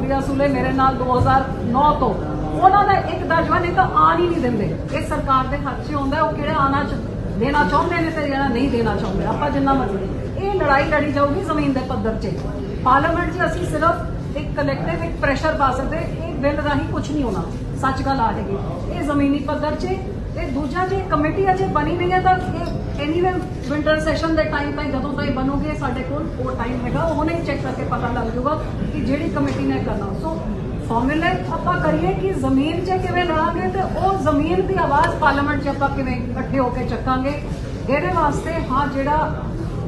प्रिया सुले मेरे नाल 2009 तो उन्होंने एक दर्जवा नहीं तो आन ही नहीं देंगे। इस सरकार के हाथ से होंगे वो किहड़े आना देना चाहते हैं तो जिहड़ा नहीं देना चाहते। आप जिन्ना मर्जी ये लड़ाई लड़ी जाऊगी जमीन के पद्धर से। पार्लीमेंट च असीं सिर्फ एक कलैक्टिव एक प्रेशर पा सकते, एक बिल राही कुछ नहीं होना। सच गल आ हैगी ये जमीनी पद्धर से। दूजा जो कमेटी अजे बनी नहीं है तो एनीवे विंटर सैशन के टाइम तक जदों तक बनोगे साडे कोल वो टाइम हैगा, उन्हें ही चेक करके पता लग जाऊगा कि जिहड़ी कमेटी ने करना। सो फॉर्मूले आपां करिए कि जमीन च किवें लड़ांगे तो वो जमीन की आवाज़ पार्लीमेंट च आपां किवें इकट्ठे होकर चकांगे। इहदे वास्ते हाँ जिहड़ा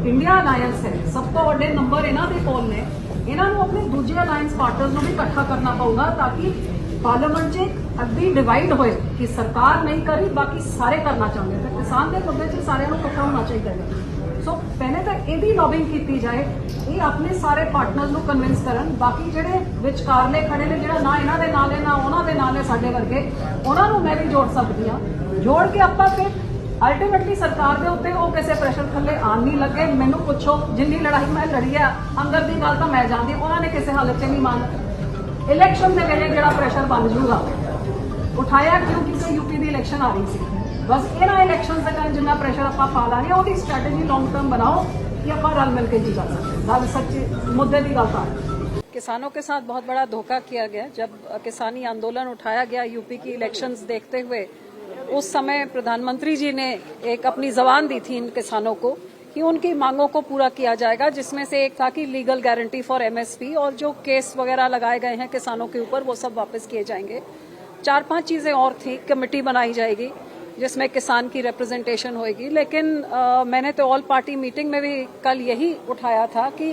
इंडिया अलायंस है सब तो वड्डे नंबर इन्हां दे कोल ने, इन्हां नूं अपने दूजे अलायंस पार्टनर्स नूं भी इकट्ठा करना पऊगा ताकि पार्लीमेंट च अद्धी डिवाइड होए कि सरकार नहीं करी बाकी सारे करना चाहते हैं। तो किसान के मुद्दे से सारे इकट्ठा होना चाहिए है। सो पहले तो यही लॉबिंग की जाए, ये अपने सारे पार्टनर्स को कन्विंस करन। बाकी जेडे विचकारले खड़े ने जिहड़ा ना इन्हां दे नाल है ना उन्हां दे नाल है साडे वर्गे, उन्हां नूं मैं भी जोड़ सकती हाँ। जोड़ के आपां फिर अल्टीमेटली सरकार के उत्ते वो किसी प्रेशर थले आन नहीं लगे। मैनू पुछो जिन्नी लड़ाई मैं लड़ी है अंदर की गल तो मैं जानती, उन्होंने किसी हालत से नहीं मान इलैक्शन के वेले जो प्रेशर बन जूगा उठाया क्यों क्योंकि यूपी की इलैक्शन आ रही थी। बस इन्होंने इलैक्शन के कारण जिन्ना प्रेशर आप पा लांगे वो स्ट्रैटेजी लॉन्ग टर्म बनाओ कि आप रल मिल के जी जा सकते। गल सच्ची मुद्दे की गल था। किसानों के साथ बहुत बड़ा धोखा किया गया। जब किसानी आंदोलन उठाया गया यूपी की इलेक्शंस देखते हुए, उस समय प्रधानमंत्री जी ने एक अपनी जबान दी थी इन किसानों को कि उनकी मांगों को पूरा किया जाएगा, जिसमें से एक था कि लीगल गारंटी फॉर एमएसपी और जो केस वगैरह लगाए गए हैं किसानों के ऊपर वो सब वापस किए जाएंगे। 4-5 चीजें और थी। कमेटी बनाई जाएगी जिसमें किसान की रिप्रेजेंटेशन होगी। लेकिन मैंने तो ऑल पार्टी मीटिंग में भी कल यही उठाया था कि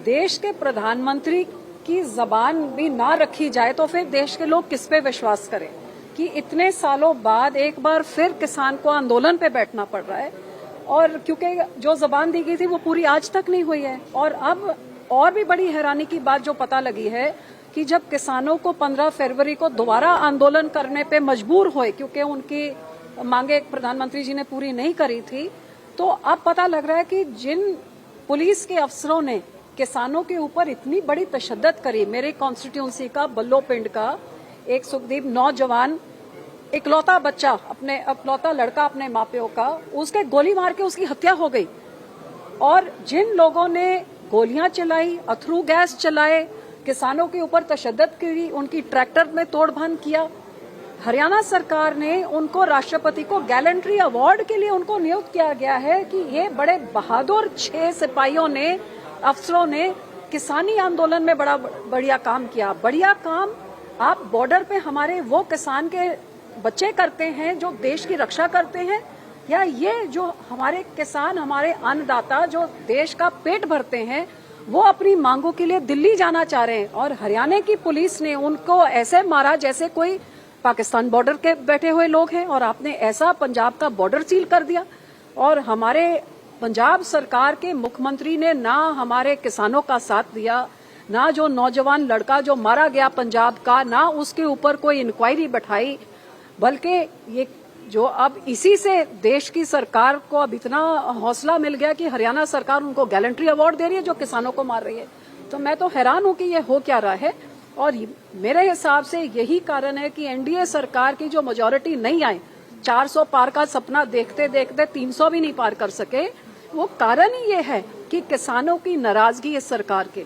देश के प्रधानमंत्री की जबान भी ना रखी जाए तो फिर देश के लोग किस पे विश्वास करें कि इतने सालों बाद एक बार फिर किसान को आंदोलन पे बैठना पड़ रहा है। और क्योंकि जो जबान दी गई थी वो पूरी आज तक नहीं हुई है। और अब और भी बड़ी हैरानी की बात जो पता लगी है कि जब किसानों को 15 फरवरी को दोबारा आंदोलन करने पे मजबूर हुए क्योंकि उनकी मांगे प्रधानमंत्री जी ने पूरी नहीं करी थी, तो अब पता लग रहा है कि जिन पुलिस के अफसरों ने किसानों के ऊपर इतनी बड़ी तशद्दुद करी। मेरे कॉन्स्टिट्यूंसी का बल्लो पिंड का एक सुखदीप नौजवान इकलौता बच्चा अपने इकलौता लड़का अपने मापियों का, उसके गोली मार के उसकी हत्या हो गई। और जिन लोगों ने गोलियां चलाई, अथरू गैस चलाए, किसानों के ऊपर तशद्दुद करी, उनकी ट्रैक्टर में तोड़फोड़ किया, हरियाणा सरकार ने उनको राष्ट्रपति को गैलेंट्री अवार्ड के लिए उनको नियुक्त किया गया है कि ये बड़े बहादुर 6 सिपाहियों ने, अफसरों ने किसानी आंदोलन में बड़ा बढ़िया काम किया। बढ़िया काम आप बॉर्डर पे हमारे वो किसान के बच्चे करते हैं जो देश की रक्षा करते हैं, या ये जो हमारे किसान, हमारे अन्नदाता जो देश का पेट भरते हैं वो अपनी मांगों के लिए दिल्ली जाना चाह रहे हैं। और हरियाणा की पुलिस ने उनको ऐसे मारा जैसे कोई पाकिस्तान बॉर्डर के बैठे हुए लोग हैं। और आपने ऐसा पंजाब का बॉर्डर सील कर दिया। और हमारे पंजाब सरकार के मुख्यमंत्री ने ना हमारे किसानों का साथ दिया, ना जो नौजवान लड़का जो मारा गया पंजाब का, ना उसके ऊपर कोई इंक्वायरी बैठाई, बल्कि ये जो अब इसी से देश की सरकार को अब इतना हौसला मिल गया कि हरियाणा सरकार उनको गैलेंट्री अवार्ड दे रही है जो किसानों को मार रही है। तो मैं तो हैरान हूं कि ये हो क्या रहा है। और मेरे हिसाब से यही कारण है कि एनडीए सरकार की जो मेजॉरिटी नहीं आई, 400 पार का सपना देखते देखते 300 भी नहीं पार कर सके, वो कारण ही ये है कि किसानों की नाराजगी इस सरकार के।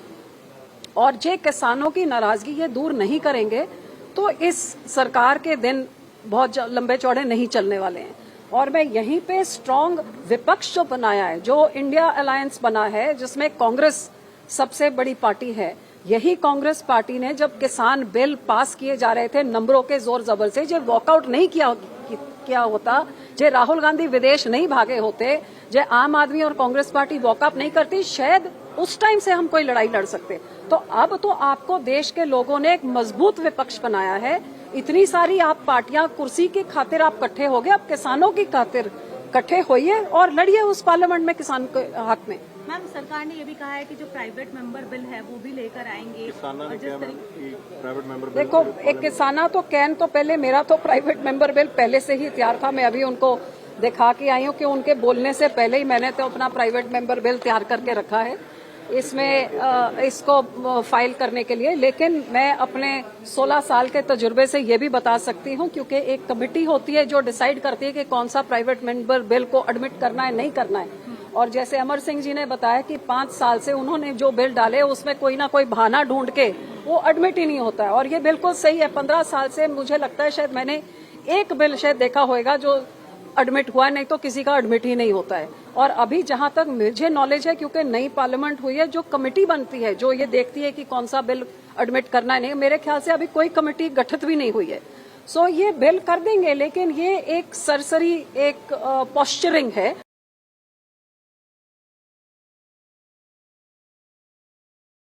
और जे किसानों की नाराजगी ये दूर नहीं करेंगे तो इस सरकार के दिन बहुत लंबे चौड़े नहीं चलने वाले हैं। और मैं यहीं पे स्ट्रॉन्ग विपक्ष जो बनाया है, जो इंडिया अलायंस बना है जिसमें कांग्रेस सबसे बड़ी पार्टी है, यही कांग्रेस पार्टी ने जब किसान बिल पास किए जा रहे थे नंबरों के जोर जबर से, जो वॉकआउट नहीं किया होता, जो राहुल गांधी विदेश नहीं भागे होते, जो आम आदमी और कांग्रेस पार्टी वॉकआउट नहीं करती, शायद उस टाइम से हम कोई लड़ाई लड़ सकते। तो अब तो आपको देश के लोगों ने एक मजबूत विपक्ष बनाया है। इतनी सारी आप पार्टियां कुर्सी की खातिर आप इकट्ठे हो गए, अब किसानों की खातिर इकट्ठे होइए और लड़िए उस पार्लियामेंट में किसान के हक में। मैम, सरकार ने ये भी कहा है कि जो प्राइवेट मेंबर बिल है वो भी लेकर आएंगे। प्राइवेट मेंबर देखो, एक किसाना तो कैन तो पहले मेरा तो प्राइवेट मेंबर बिल पहले से ही तैयार था। मैं अभी उनको दिखा के आई हूँ कि उनके बोलने से पहले ही मैंने तो अपना प्राइवेट मेंबर बिल तैयार करके रखा है। इसमें इसको फाइल करने के लिए, लेकिन मैं अपने 16 साल के तजुर्बे से ये भी बता सकती हूँ, क्योंकि एक कमेटी होती है जो डिसाइड करती है कि कौन सा प्राइवेट मेंबर बिल को एडमिट करना है, नहीं करना है। और जैसे अमर सिंह जी ने बताया कि 5 साल से उन्होंने जो बिल डाले उसमें कोई ना कोई बहाना ढूंढ के वो एडमिट ही नहीं होता है, और ये बिल्कुल सही है। 15 साल से मुझे लगता है शायद मैंने एक बिल शायद देखा होगा जो एडमिट हुआ, नहीं तो किसी का एडमिट ही नहीं होता है। और अभी जहां तक मुझे नॉलेज है, क्योंकि नई पार्लियामेंट हुई है, जो कमेटी बनती है जो ये देखती है कि कौन सा बिल एडमिट करना है, नहीं, मेरे ख्याल से अभी कोई कमेटी गठित भी नहीं हुई है। सो ये बिल कर देंगे, लेकिन ये एक सरसरी एक पोस्चरिंग है।